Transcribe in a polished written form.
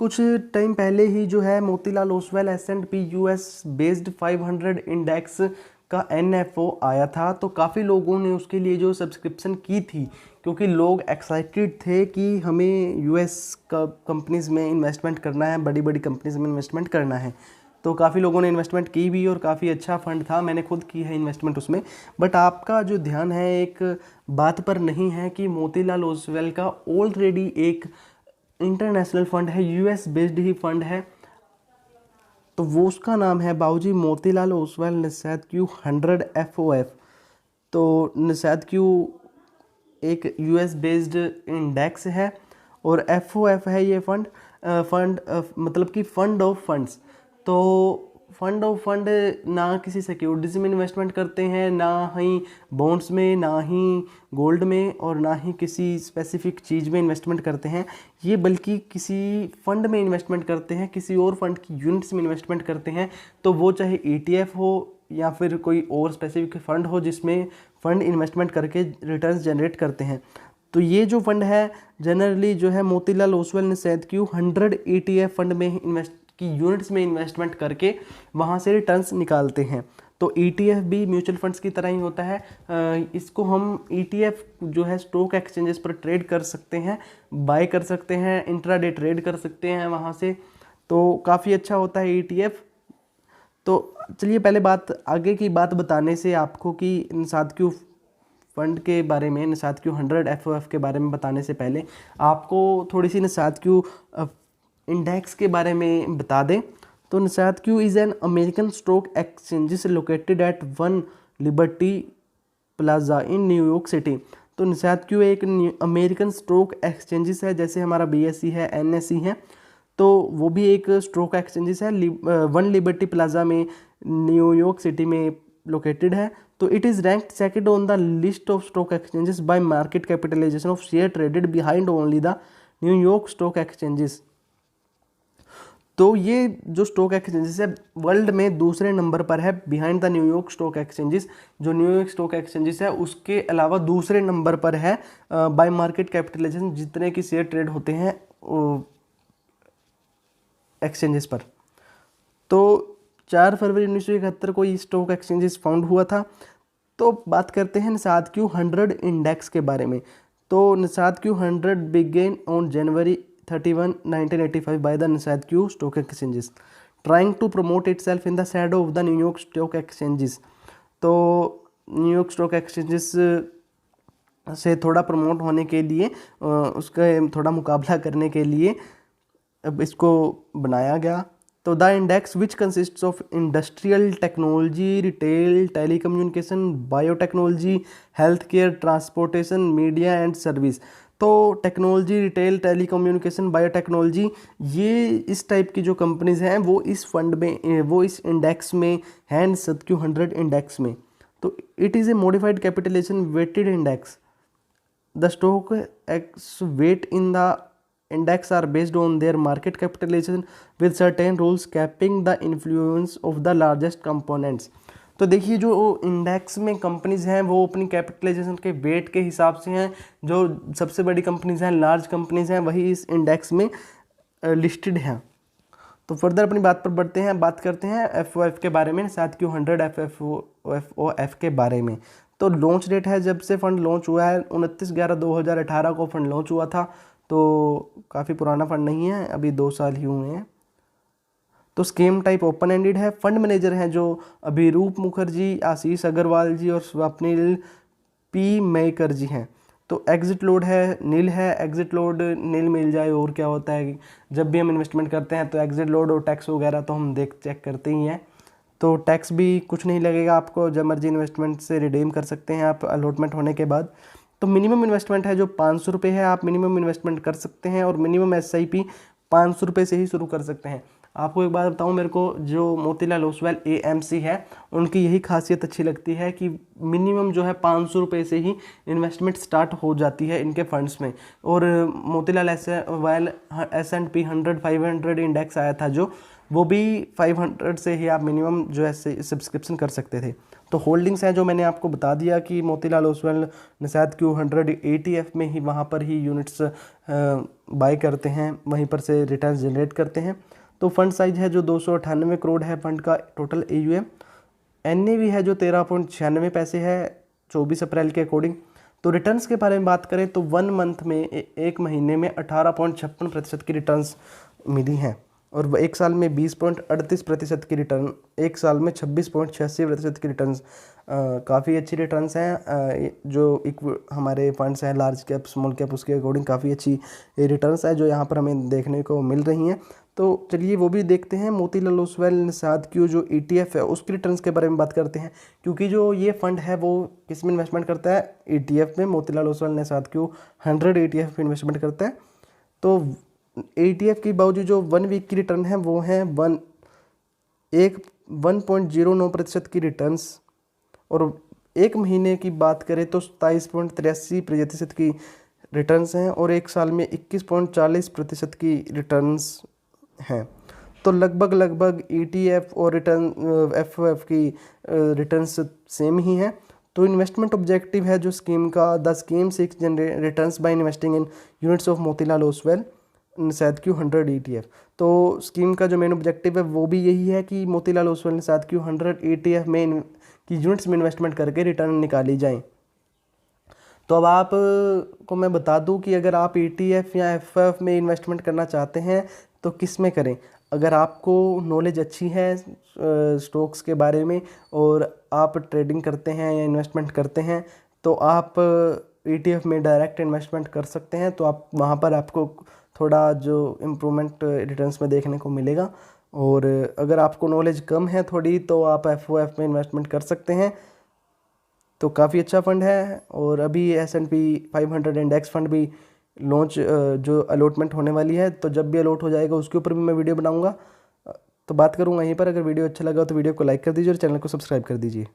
कुछ टाइम पहले ही जो है Motilal Oswal S&P US based 500 index का NFO आया था, तो काफ़ी लोगों ने उसके लिए जो सब्सक्रिप्शन की थी, क्योंकि लोग एक्साइटेड थे कि हमें US का कंपनीज़ में इन्वेस्टमेंट करना है, बड़ी बड़ी कंपनीज़ में इन्वेस्टमेंट करना है। तो काफ़ी लोगों ने इन्वेस्टमेंट की भी और काफ़ी अच्छा फंड था, मैंने खुद की है इन्वेस्टमेंट उसमें। बट आपका जो ध्यान है एक बात पर नहीं है कि मोतीलाल ओसवाल का ऑलरेडी एक इंटरनेशनल फंड है, US बेस्ड ही फंड है, तो वो उसका नाम है बाबूजी मोतीलाल ओसवाल NSADQ 100 FOF। तो NSADQ एक US बेस्ड इंडेक्स है और FOF है ये फंड मतलब कि फंड ऑफ फंड्स। तो फंड ऑफ फंड ना किसी सिक्योरिटीज में इन्वेस्टमेंट करते हैं, ना ही बॉन्ड्स में, ना ही गोल्ड में, और ना ही किसी स्पेसिफिक चीज़ में इन्वेस्टमेंट करते हैं ये, बल्कि किसी फंड में इन्वेस्टमेंट करते हैं, किसी और फंड की यूनिट्स में इन्वेस्टमेंट करते हैं। तो वो चाहे ETF हो या फिर कोई और स्पेसिफिक फंड हो जिसमें फंड इन्वेस्टमेंट करके रिटर्न्स जनरेट करते हैं। तो ये जो फंड है जनरली जो है Motilal Oswal NSADQ 100 ETF fund में इन्वेस्ट की यूनिट्स में इन्वेस्टमेंट करके वहाँ से रिटर्न्स निकालते हैं। तो ETF भी म्यूचुअल फंड्स की तरह ही होता है। इसको हम ETF जो है स्टॉक एक्सचेंजेस पर ट्रेड कर सकते हैं, बाय कर सकते हैं, इंट्राडे ट्रेड कर सकते हैं वहाँ से। तो काफ़ी अच्छा होता है ETF। तो चलिए पहले बात आगे की बात बताने से आपको कि NSADQ फंड के बारे में, NSADQ 100 FOF के बारे में बताने से पहले आपको थोड़ी सी NSADQ इंडेक्स के बारे में बता दें। तो NSADQ is an American stock exchanges located at 1 Liberty plaza in New York city. तो NSADQ एक अमेरिकन स्टॉक एक्सचेंजेस है, जैसे हमारा BSE है, NSE है, तो वो भी एक स्टॉक एक्सचेंजेस है, 1 लिबर्टी प्लाजा में न्यूयॉर्क सिटी में लोकेटेड है। तो it is ranked second on the list of stock exchanges by market capitalisation of share traded behind only the New York stock exchanges. तो ये जो स्टॉक एक्सचेंजेस है world में दूसरे नंबर पर है behind the New York stock exchanges. जो New York stock exchanges है उसके अलावा दूसरे नंबर पर है बाय मार्केट कैपिटलाइजेशन, जितने की शेयर ट्रेड होते हैं एक्सचेंजेस पर। तो 4 फरवरी 1971 को ये स्टॉक एक्सचेंजेस फाउंड हुआ था। तो बात करते हैं NSADQ 100 इंडेक्स के बारे में। तो NSADQ 100 began on January 31, 1985 by the NSADQ stock exchanges, trying to promote itself in the shadow of the New York stock exchanges। तो न्यूयॉर्क स्टॉक एक्सचेंजेस से थोड़ा प्रमोट होने के लिए, उसका थोड़ा मुकाबला करने के लिए अब इसको बनाया गया। तो the index which consists of industrial technology, retail, telecommunication, biotechnology, health care, transportation, media and service. तो टेक्नोलॉजी, रिटेल, टेलीकम्युनिकेशन, बायोटेक्नोलॉजी, ये इस टाइप की जो कंपनीज हैं वो इस फंड में, वो इस इंडेक्स में हैं, NSADQ 100 इंडेक्स में। तो it is a modified capitalisation weighted index. The stocks weight in the index are based on their market capitalization with certain rules capping the influence of the largest components। तो देखिए जो index में companies हैं वो अपनी capitalisation के wait के हिसाब से हैं। जो सबसे बड़ी कंपनीज हैं, लार्ज कंपनीज हैं, वही इस इंडेक्स में लिस्टेड हैं। तो फर्दर अपनी बात पर बढ़ते हैं, बात करते हैं FOF के बारे में, NSADQ 100 FOF के बारे में। तो लॉन्च डेट है, जब से फंड लॉन्च हुआ है 29/11/2018 को फंड लॉन्च हुआ था। तो काफ़ी पुराना फंड नहीं है, अभी 2 साल ही हुए हैं। तो स्कीम टाइप ओपन एंडेड है। फंड मैनेजर हैं जो अभिरूप मुखर्जी, आशीष अग्रवाल जी और स्वप्निल P मयकर जी हैं। तो एग्जिट लोड है नील है, एग्जिट लोड नील मिल जाए और क्या होता है, जब भी हम इन्वेस्टमेंट करते हैं तो एग्जिट लोड और टैक्स वगैरह तो हम चेक करते ही हैं। तो टैक्स भी कुछ नहीं लगेगा आपको, जब मर्जी इन्वेस्टमेंट से रिडीम कर सकते हैं आप अलॉटमेंट होने के बाद। तो मिनिमम इन्वेस्टमेंट है जो 500 रुपये है, आप मिनिमम इन्वेस्टमेंट कर सकते हैं, और मिनिमम SIP 500 रुपये से ही शुरू कर सकते हैं। आपको एक बात बताऊं, मेरे को जो मोतीलाल ओसवाल AMC है उनकी यही खासियत अच्छी लगती है कि मिनिमम जो है 500 रुपये से ही इन्वेस्टमेंट स्टार्ट हो जाती है इनके फंड्स में। और मोतीलाल ओसवाल S&P 100 500 इंडेक्स आया था जो, वो भी 500 से ही आप मिनिमम जो है सब्सक्रिप्शन कर सकते थे। तो होल्डिंग्स हैं जो मैंने आपको बता दिया कि Motilal Oswal NSAID Q 100 ETF में ही वहाँ पर ही यूनिट्स बाय करते हैं, वहीं पर से रिटर्न जनरेट करते हैं। तो फंड साइज है जो 298 करोड़ है फंड का टोटल AUM। NAV है जो 13.96 पैसे है 24 अप्रैल के अकॉर्डिंग। तो रिटर्न्स के बारे में बात करें तो 1 मंथ में एक महीने में 18.56% की रिटर्न्स मिली हैं, और एक साल में 20.38% की रिटर्न, एक साल में 26.86% की रिटर्न्स। काफ़ी अच्छी रिटर्न्स हैं। जो हमारे फंड्स हैं लार्ज कैप स्मॉल कैप, उसके अकॉर्डिंग काफ़ी अच्छी रिटर्न्स है जो यहाँ पर हमें देखने को मिल रही हैं। तो चलिए वो भी देखते हैं। मोतीलाल ओसवाल NSAID Q जो ETF है उसकी रिटर्न्स के बारे में बात करते हैं, क्योंकि जो ये फंड है वो किस में इन्वेस्टमेंट करता है, ETF में। Motilal Oswal NSAID Q 100 ETF में इन्वेस्टमेंट करता है। तो ETF की बावजूद जो 1 वीक की रिटर्न है वो है 1.09% की रिटर्न्स, और एक महीने की बात करें तो 27.83% की रिटर्न्स हैं, और एक साल में 21.40% की रिटर्न्स हैं। तो लगभग ETF और FOF की रिटर्न्स सेम ही हैं। तो इन्वेस्टमेंट ऑब्जेक्टिव है जो स्कीम का, the scheme seeks generate returns by investing in units of Motilal Oswal NSAID Q 100 ETF। तो स्कीम का जो मेन ऑब्जेक्टिव है वो भी यही है कि Motilal Oswal NSAID Q 100 ETF में की यूनिट्स में इन्वेस्टमेंट करके रिटर्न निकाली जाए। तो अब आप को मैं बता दूं कि अगर आप ETF या FOF में इन्वेस्टमेंट करना चाहते हैं तो किस में करें। अगर आपको नॉलेज अच्छी है स्टॉक्स के बारे में और आप ट्रेडिंग करते हैं या इन्वेस्टमेंट करते हैं तो आप ETF में डायरेक्ट इन्वेस्टमेंट कर सकते हैं। तो आप वहाँ पर आपको थोड़ा जो इम्प्रूवमेंट रिटर्न्स में देखने को मिलेगा। और अगर आपको नॉलेज कम है थोड़ी तो आप FOF में इन्वेस्टमेंट कर सकते हैं। तो काफ़ी अच्छा फंड है। और अभी S&P 500 इंडेक्स फंड भी लॉन्च जो अलॉटमेंट होने वाली है, तो जब भी अलॉट हो जाएगा उसके ऊपर भी मैं वीडियो बनाऊंगा, तो बात करूंगा यहीं पर। अगर वीडियो अच्छा लगा तो वीडियो को लाइक कर दीजिए और चैनल को सब्सक्राइब कर दीजिए।